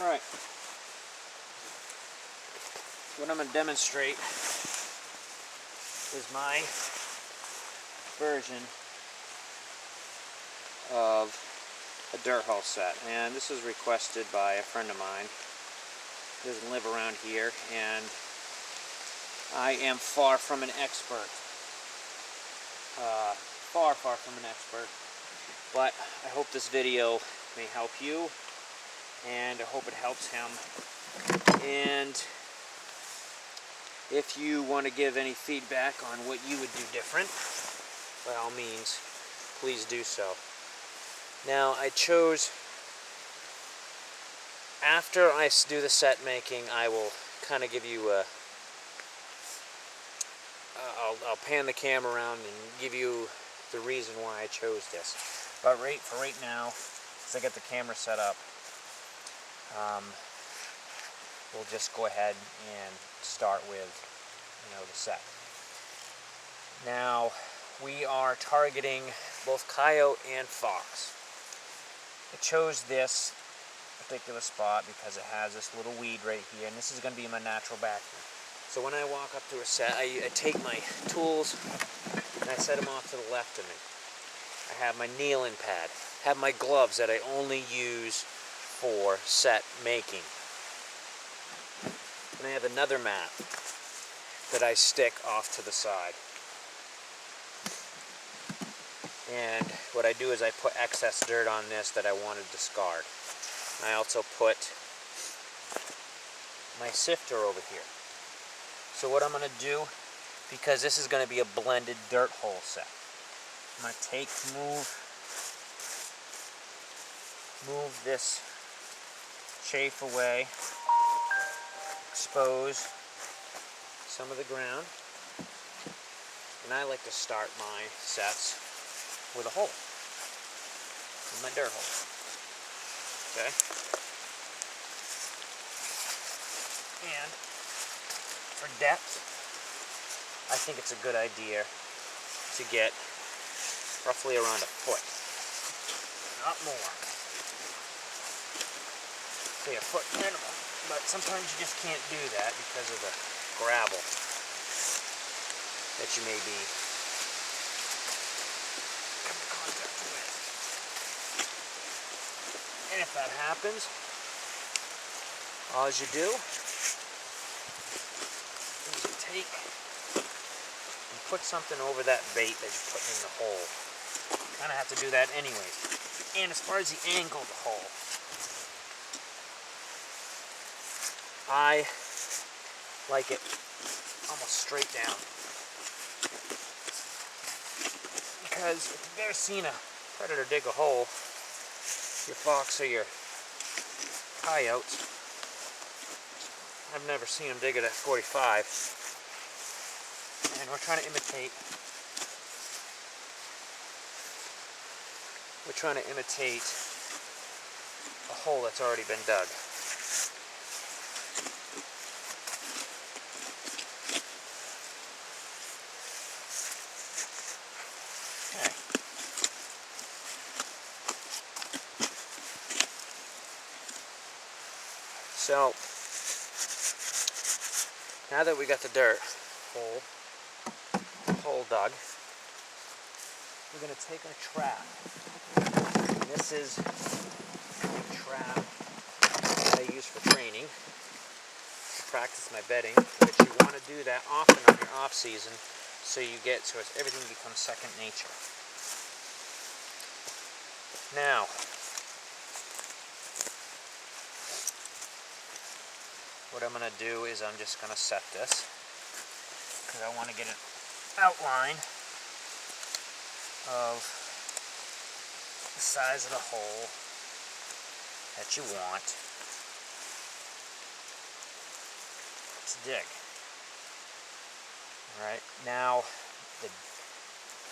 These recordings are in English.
Alright, what I'm going to demonstrate is my version of a dirt hole set, and this was requested by a friend of mine. He doesn't live around here, and I am far from an expert. Far from an expert, but I hope this video may help you, and I hope it helps him. And if you want to give any feedback on what you would do different, by all means, please do so. Now, I chose, after I do the set making, I will kind of give you a, I'll pan the camera around and give you the reason why I chose this. But for right now, as I get the camera set up, we'll just go ahead and start with, the set. Now, we are targeting both coyote and fox. I chose this particular spot because it has this little weed right here, and this is going to be my natural background. So when I walk up to a set, I take my tools and I set them off to the left of me. I have my kneeling pad, have my gloves that I only use for set making. And I have another mat that I stick off to the side. And what I do is I put excess dirt on this that I want to discard. I also put my sifter over here. So what I'm going to do, because this is going to be a blended dirt hole set, I'm going to move this chaff away, expose some of the ground, and I like to start my sets with a hole, with my dirt hole. Okay? And for depth, I think it's a good idea to get roughly around a foot, not more. Say a foot minimum, but sometimes you just can't do that because of the gravel that you may be coming in contact with. And if that happens, all you do is you take and put something over that bait that you're putting in the hole. You kind of have to do that anyways. And as far as the angle of the hole, I like it almost straight down. Because if you've ever seen a predator dig a hole, your fox or your coyotes, I've never seen them dig it at 45. And we're trying to imitate a hole that's already been dug. Okay. So now that we got the dirt hole dug, we're going to take our trap. And this is a trap that I use for training, to practice my bedding, which you want to do that often on your off season, so everything becomes second nature. Now, what I'm going to do is I'm just going to set this, because I want to get an outline of the size of the hole that you want to dig. Alright, now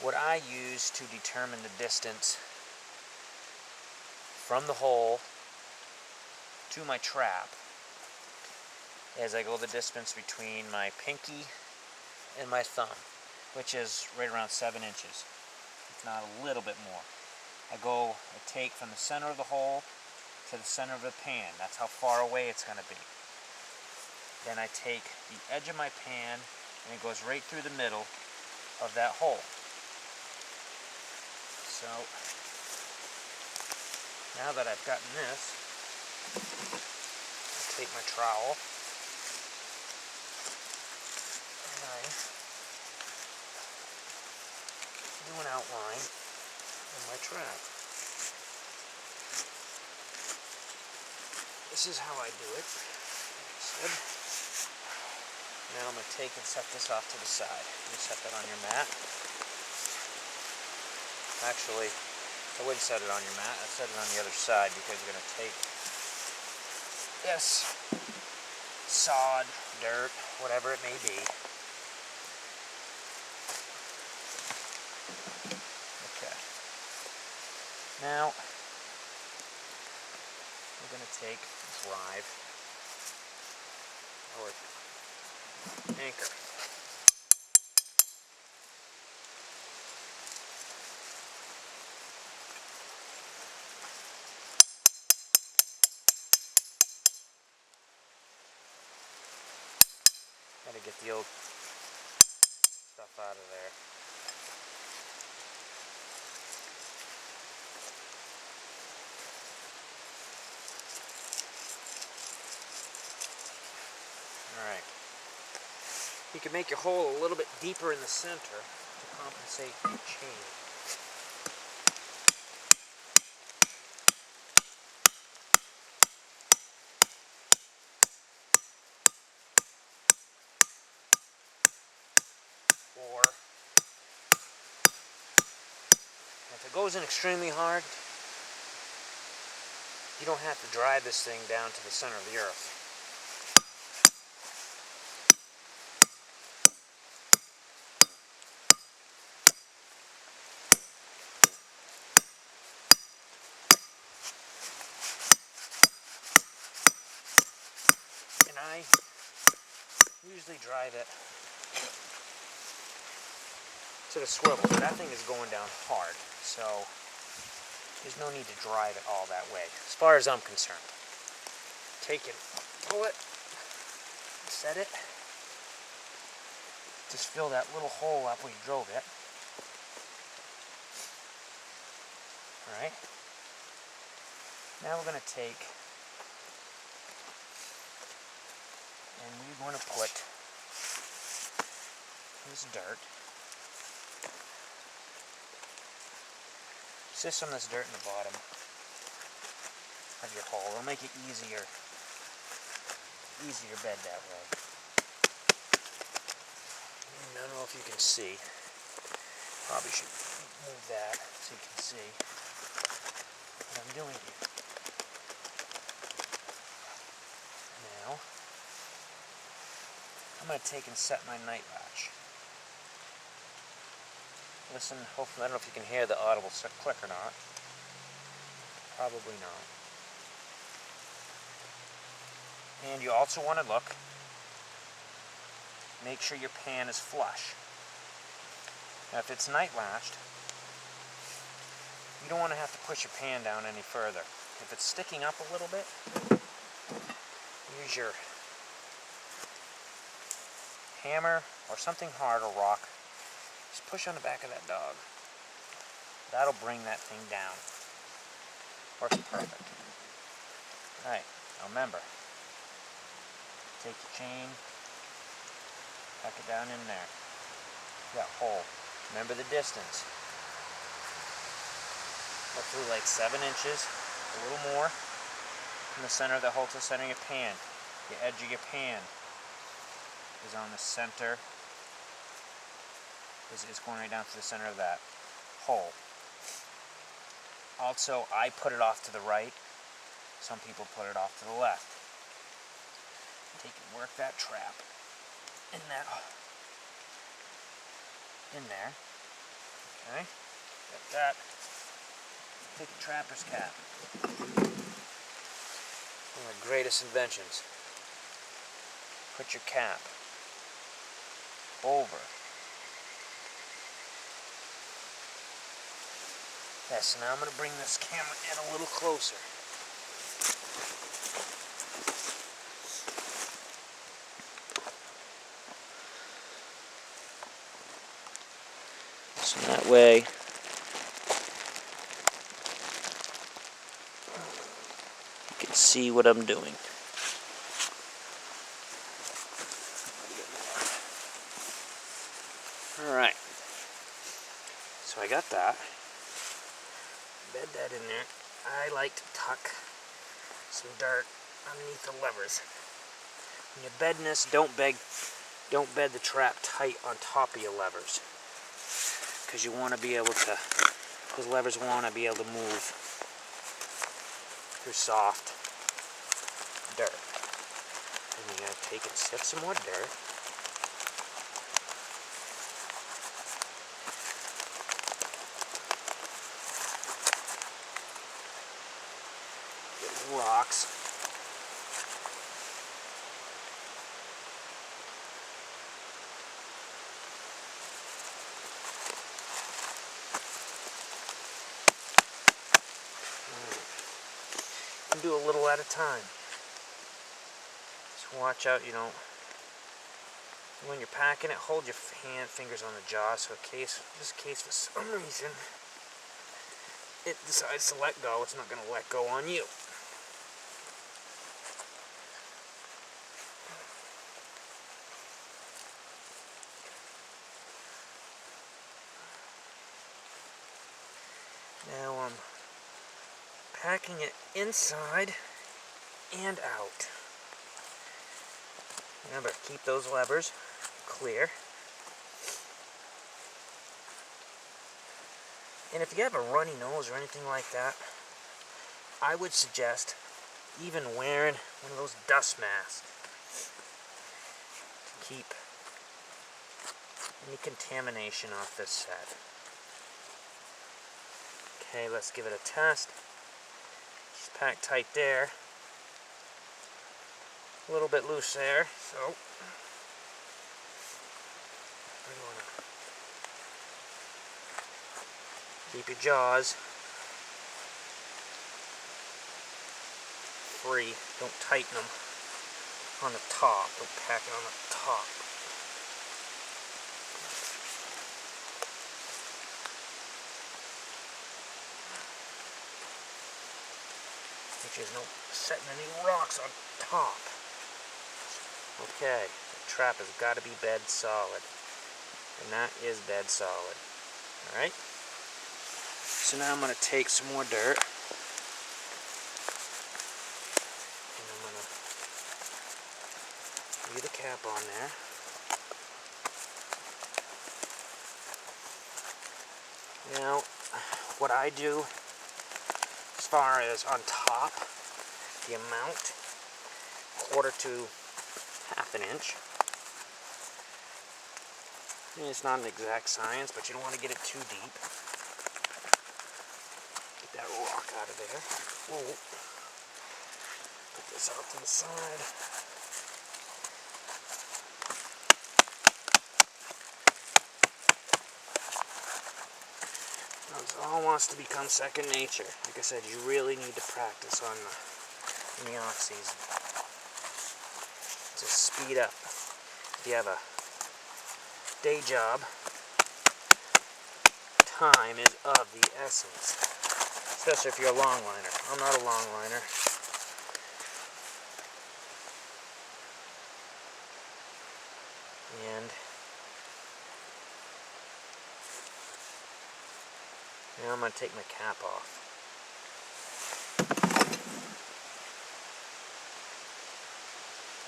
what I use to determine the distance from the hole to my trap is I go the distance between my pinky and my thumb, which is right around 7 inches, if not a little bit more. I take from the center of the hole to the center of the pan. That's how far away it's going to be. Then I take the edge of my pan and it goes right through the middle of that hole. So now that I've gotten this, I take my trowel and I do an outline of my trap. This is how I do it. Like I said. Now I'm going to take and set this off to the side. You set that on your mat. Actually, I wouldn't set it on your mat. I'd set it on the other side because you're going to take this sod, dirt, whatever it may be. Okay. Now, we're going to take a drive or anchor. Gotta get the old stuff out of there. Alright. You can make your hole a little bit deeper in the center to compensate for your chain. Or, if it goes in extremely hard, you don't have to drive this thing down to the center of the earth. And I usually drive it to the swivel, but that thing is going down hard, so there's no need to drive it all that way, as far as I'm concerned. Take it, pull it, set it, just fill that little hole up where you drove it. Alright, now we're going to take and we're going to put this dirt. Just some of this dirt in the bottom of your hole. It'll make it easier bed that way. I don't know if you can see. Probably should move that so you can see what I'm doing here. Now, I'm going to take and set my night latch. Listen, hopefully, I don't know if you can hear the audible click or not. Probably not. And you also want to look, make sure your pan is flush. Now if it's night latched, you don't want to have to push your pan down any further. If it's sticking up a little bit, use your hammer or something hard, or rock. Just push on the back of that dog. That'll bring that thing down. Works perfect. Alright, now remember, take your chain, tuck it down in there. That hole. Remember the distance. Roughly like 7 inches, a little more, from the center of the hole to the center of your pan. The edge of your pan is on the center. It's going right down to the center of that hole. Also, I put it off to the right. Some people put it off to the left. Take and work that trap in there. Okay, got that. Take a trapper's cap. One of the greatest inventions. Put your cap over. Yes, so now I'm going to bring this camera in a little closer. That way you can see what I'm doing. Alright, so I got that. Bed that in there. I like to tuck some dirt underneath the levers. When you bed this, don't bed the trap tight on top of your levers, because you want to be able to, those levers want to be able to move through soft dirt. And you're going to take and sift some more dirt. Get rocks. Do a little at a time. Just watch out, you don't. When you're packing it, hold your fingers on the jaw, so in this case for some reason it decides to let go, it's not going to let go on you. Now I'm packing it inside and out. Remember, keep those levers clear. And if you have a runny nose or anything like that, I would suggest even wearing one of those dust masks to keep any contamination off this set. Okay, let's give it a test. Just packed tight there. A little bit loose there, so we want to keep your jaws free. Don't tighten them on the top. Don't pack it on the top. Which is no setting any rocks on top. Okay, the trap has got to be bed solid. And that is bed solid. Alright? So now I'm going to take some more dirt. And I'm going to leave the cap on there. Now, what I do as far as on top, the amount, 1/4 to 1/2 inch. I mean, it's not an exact science, but you don't want to get it too deep. Get that rock out of there. Whoa. Put this out to the side. Now, this all wants to become second nature. Like I said, you really need to practice on in the off season. Just speed up. If you have a day job, time is of the essence. Especially if you're a long liner. I'm not a long liner. And now I'm going to take my cap off.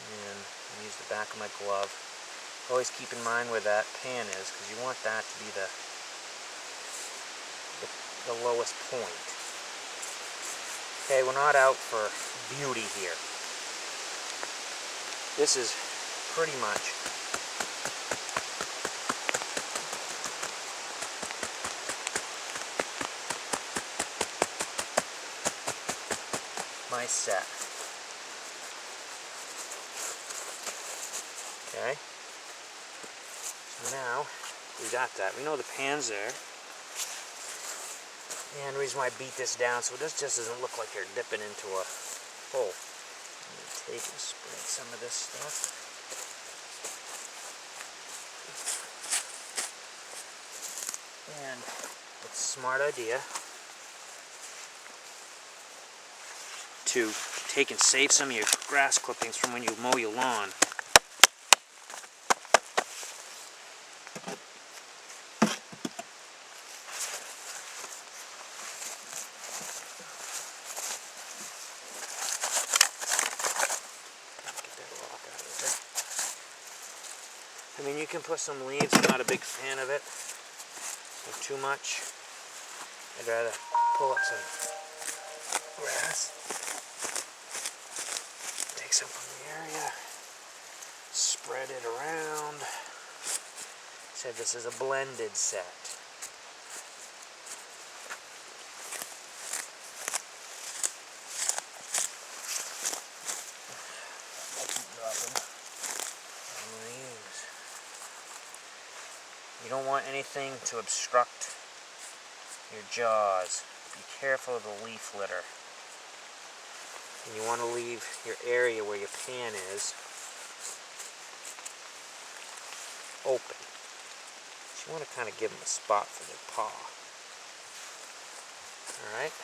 And use the back of my glove. Always keep in mind where that pan is, because you want that to be the lowest point. Okay, we're not out for beauty here. This is pretty much my set. Okay, so now we got that. We know the pan's there. And the reason why I beat this down so this just doesn't look like you're dipping into a hole. I'm going to take and spread some of this stuff. And it's a smart idea to take and save some of your grass clippings from when you mow your lawn. I mean, you can put some leaves. I'm not a big fan of it. Not too much. I'd rather pull up some grass. Take some from the area. Spread it around. Said this is a blended set. I keep dropping. I'm going to use. You don't want anything to obstruct your jaws. Be careful of the leaf litter. And you want to leave your area where your pan is open. So you want to kind of give them a spot for their paw. Alright.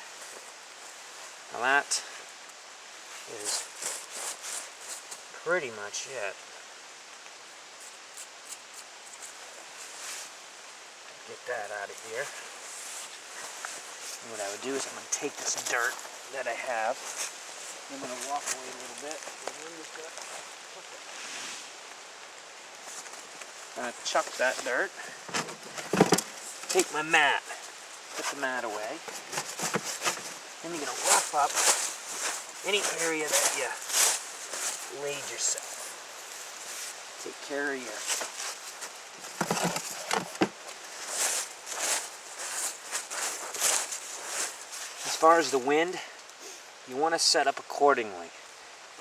Now that is pretty much it. Get that out of here. And what I would do is I'm going to take this dirt that I have. I'm going to walk away a little bit. I'm going to chuck that dirt. Take my mat. Put the mat away. Then you're going to rough up any area that you laid yourself. Take care of your As far as the wind, you want to set up accordingly.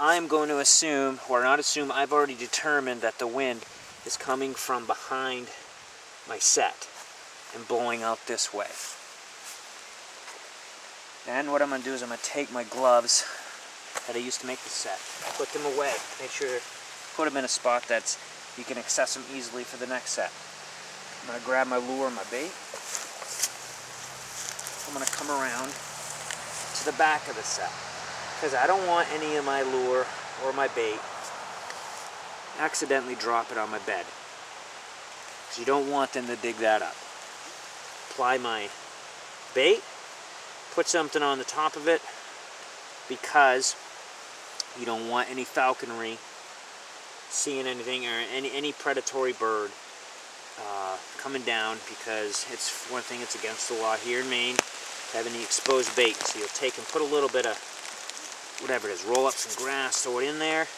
I'm going to assume, or not assume, I've already determined that the wind is coming from behind my set and blowing out this way. Then what I'm going to do is I'm going to take my gloves that I used to make the set, put them away, make sure put them in a spot that you can access them easily for the next set. I'm going to grab my lure and my bait. I'm going to come around to the back of the set because I don't want any of my lure or my bait accidentally drop it on my bed, because you don't want them to dig that up. Apply my bait, put something on the top of it, because you don't want any falconry seeing anything, or any predatory bird coming down, because it's one thing, it's against the law here in Maine to have any exposed bait. So you'll take and put a little bit of whatever it is, roll up some grass, throw it in there.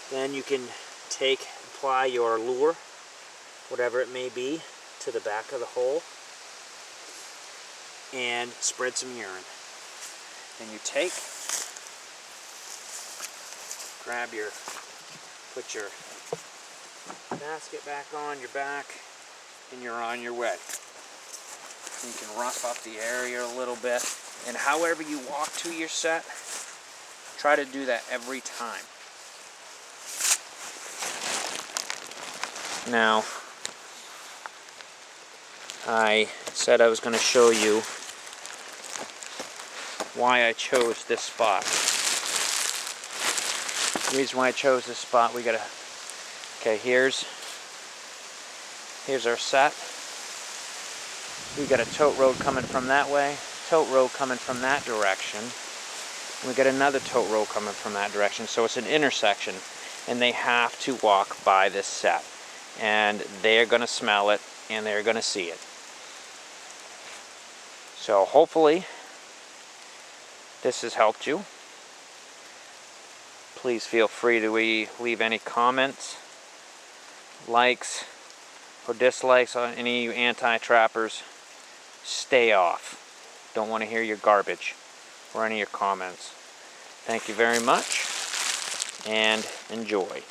Then you can apply your lure, whatever it may be, to the back of the hole and spread some urine. Then you put your basket back on your back, and you're on your way. You can rough up the area a little bit, and however you walk to your set, try to do that every time. Now, I said I was going to show you why I chose this spot. The reason why I chose this spot, okay, here's our set. We got a tote road coming from that way, tote road coming from that direction. We got another tote road coming from that direction. So it's an intersection, and they have to walk by this set. And they're going to smell it, and they're going to see it. So hopefully this has helped you. Please feel free to leave any comments, likes, or dislikes on any anti-trappers. Stay off. Don't want to hear your garbage or any of your comments. Thank you very much, and enjoy.